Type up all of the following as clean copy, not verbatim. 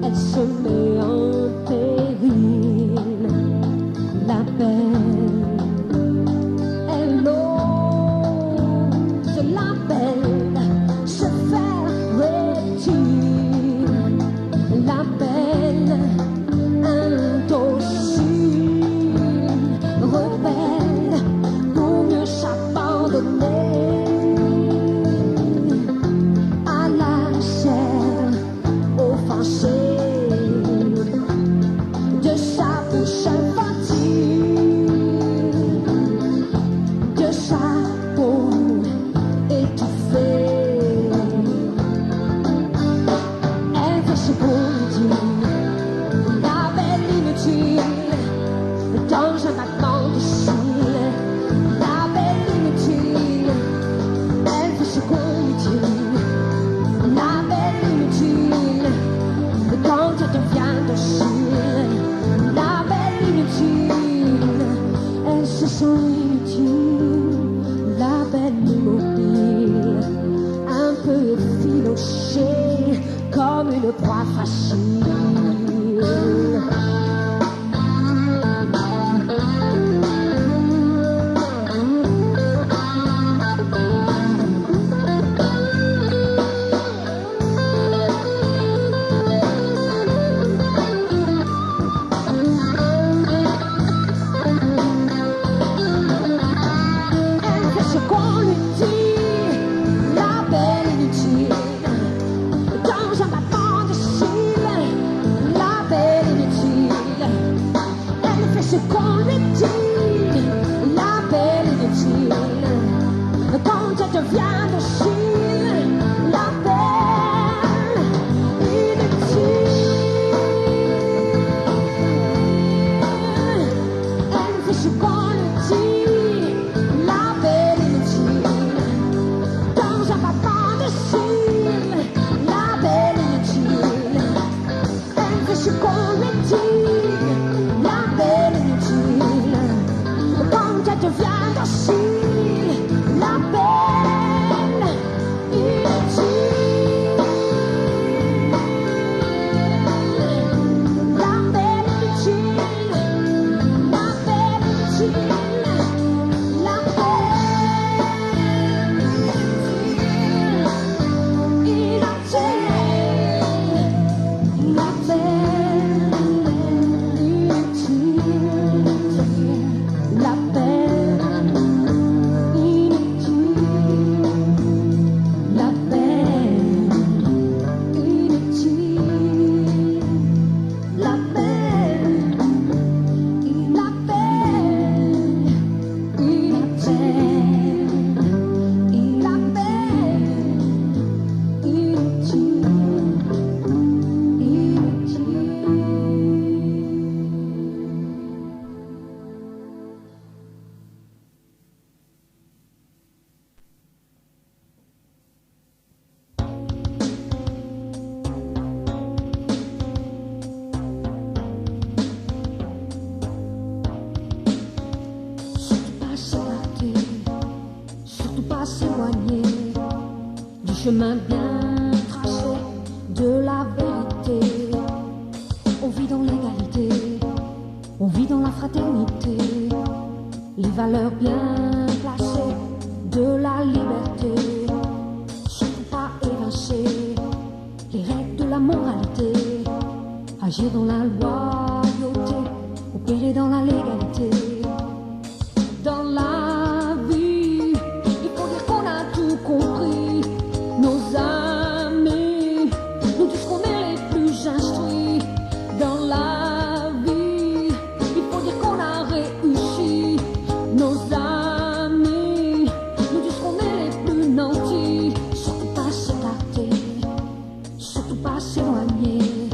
Elle se met une proie facile. Chemin bien tracé de la vérité. On vit dans l'égalité, on vit dans la fraternité, les valeurs bien placées de la liberté. Surtout pas évincer les règles de la moralité, agir dans la loyauté, opérer dans la légalité. Dans la vie, il faut dire qu'on a tout compris. Nos amis nous disent qu'on est les plus instruits. Dans la vie, il faut dire qu'on a réussi. Nos amis nous disent qu'on est les plus nantis. Surtout pas s'écarter, surtout pas s'éloigner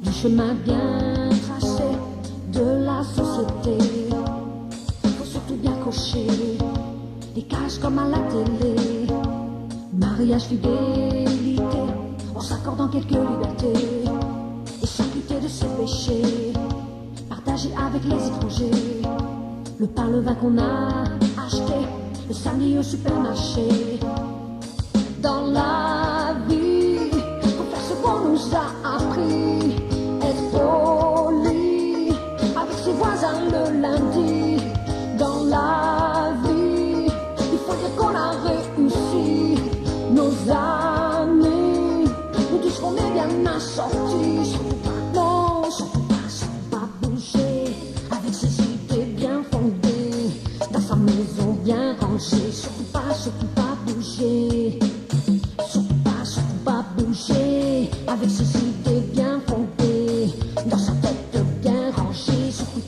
du chemin bien tracé de la société. Faut surtout bien cocher les cases comme à la télé. Mariage, fidélité, en s'accordant quelques libertés, et s'occuper de ses péchés, partager avec les étrangers, le pain, le vin qu'on a acheté, le samedi au supermarché. Dans la vie, faut faire ce qu'on nous a appris, être poli avec ses voisins le lundi. Dans la vie, il faut dire qu'on a réussi. Nos amis nous disent qu'on est bien assortis. Surtout pas, non, surtout pas bouger avec ses idées bien fondées, dans sa maison bien rangée. Surtout pas bouger. Surtout pas bouger avec ses idées bien fondées, dans sa tête bien rangée. Surtout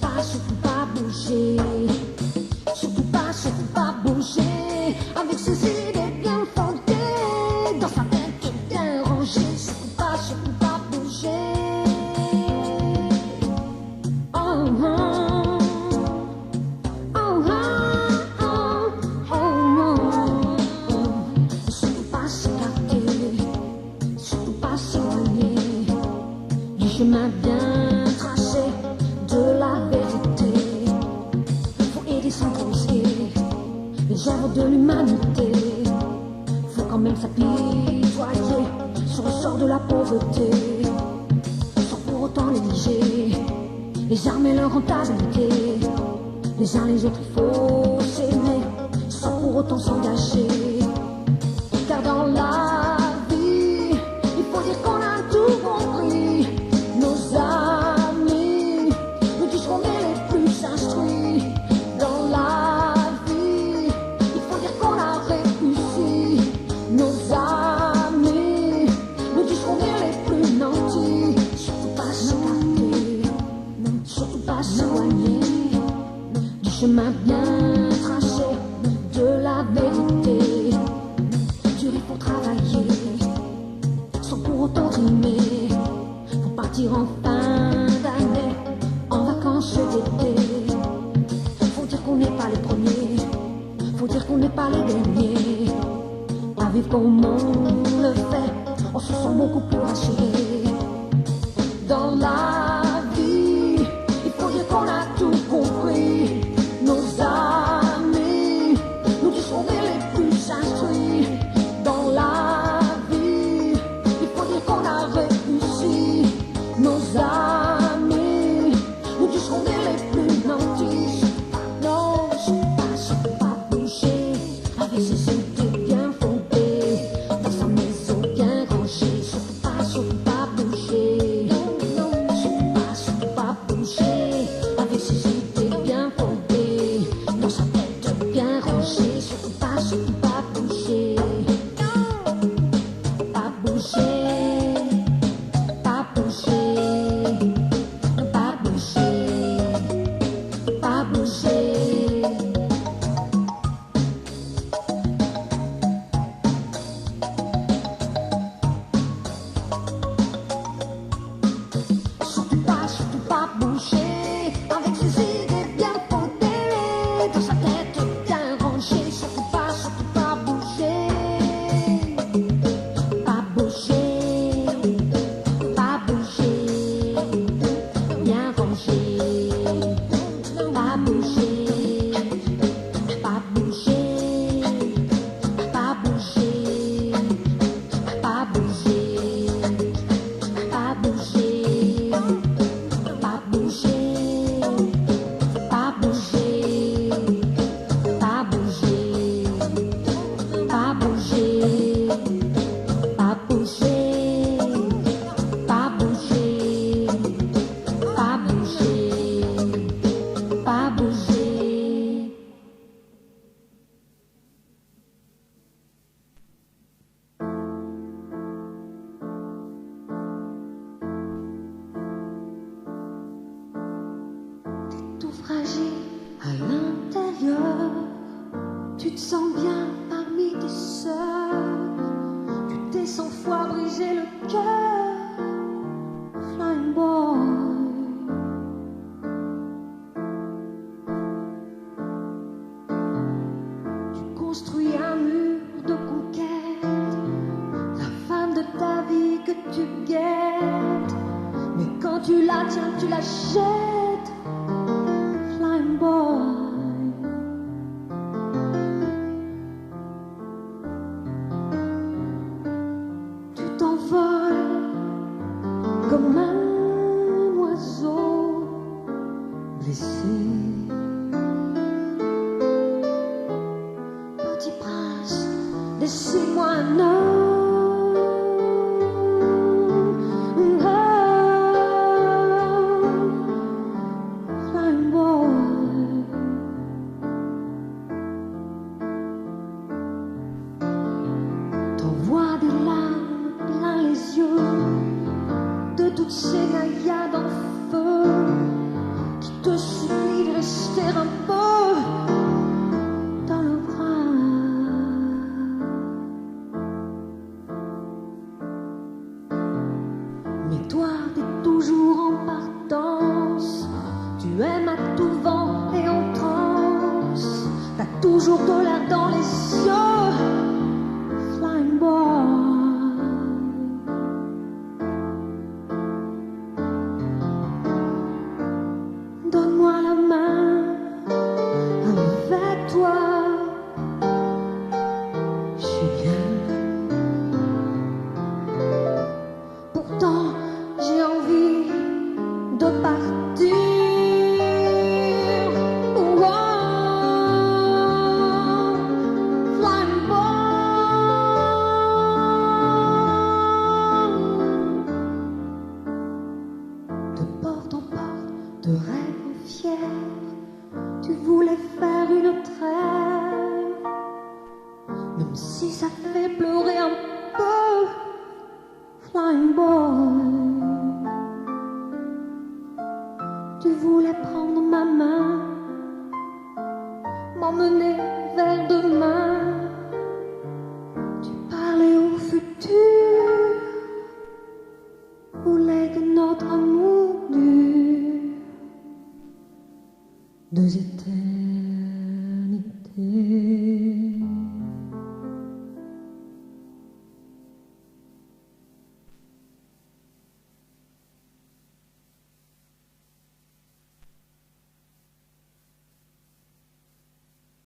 pas bouger. Surtout pas bouger avec ses idées bien fondées, dans sa tête bien rangée. Surtout pas bouger. Oh, oh, oh, oh, oh, oh, oh. Surtout pas s'écarter, surtout pas s'éloigner du chemin bien tracé de la vérité. Faut aider sans causer les œuvres de l'humanité. Faut quand même s'apitoyer sur le sort de la pauvreté, sans pour autant négliger les armes et leur rentabilité. Les uns les autres il faut s'aimer, sans pour autant s'engager. Car dans la vie, il faut dire qu'on a tout compris. Nos amis nous disent qu'on est les plus instruits. Dans la vie, il faut dire qu'on a réussi. Nos amis nous disent qu'on est les plus nantis. Surtout pas s'écarter, surtout pas s'éloigner du chemin bien tracé de la vérité. Dur il faut travailler sans pour autant rimer. Faut partir en fin d'année, en vacances d'été. Faut dire qu'on n'est pas les premiers, faut dire qu'on n'est pas les derniers. Pas vivre comme on le fait, on se sent beaucoup plus rassuré. Dans la vie, il faut dire qu'on a tout compris. Nos amis nous disent qu'on est les plus instruits. Dans la vie, il faut dire qu'on a réussi. Nos amis nous disent qu'on est les plus nantis. Non, surtout pas bouger avec ses idées bien fondées dans sa maison bien rangée. Surtout pas bouger. Non, surtout pas bouger avec ses idées bien fondées dans sa tête bien rangée. Surtout pas bouger. Pas bouger, pas bouger, pas bouger, pas bouger. Surtout pas bouger avec ses idées bien fondées dans sa tête bien rangée. Surtout pas bouger. Pas bouger, pas bouger, bien rangé. Pas bouger, pas bouger, pas bouger, pas bouger, pas bouger, pas bouger, pas bouger, pas bouger, pas bouger. Pas bouger, pas bouger, pas bouger, pas bouger. T'es tout fragile à l'intérieur, tu te sens bien parmi tes sœurs. Tu t'es 100 fois brisé le cœur, flying boy. Tu construis un mur de conquête, la femme de ta vie que tu guettes. Mais quand tu la tiens, tu la jettes, flying boy. Tu t'envoles comme un oiseau blessé. Petit prince, laissez-moi un homme. Flying boy. T'envoies des larmes plein les yeux de toutes ces naïades en feu qui te supplient de rester un peu dans le bras. Mais toi, t'es toujours en partance, tu aimes à tout vent et en transe, t'as toujours de l'air dans les yeux, flying boy. Donne-moi la main, avec toi, je suis bien. t'ignorais un peu, Flying Boy. Tu voulais prendre ma main, m'emmener vers demain. Tu parlais au futur, voulais que notre amour dure. Deux étoiles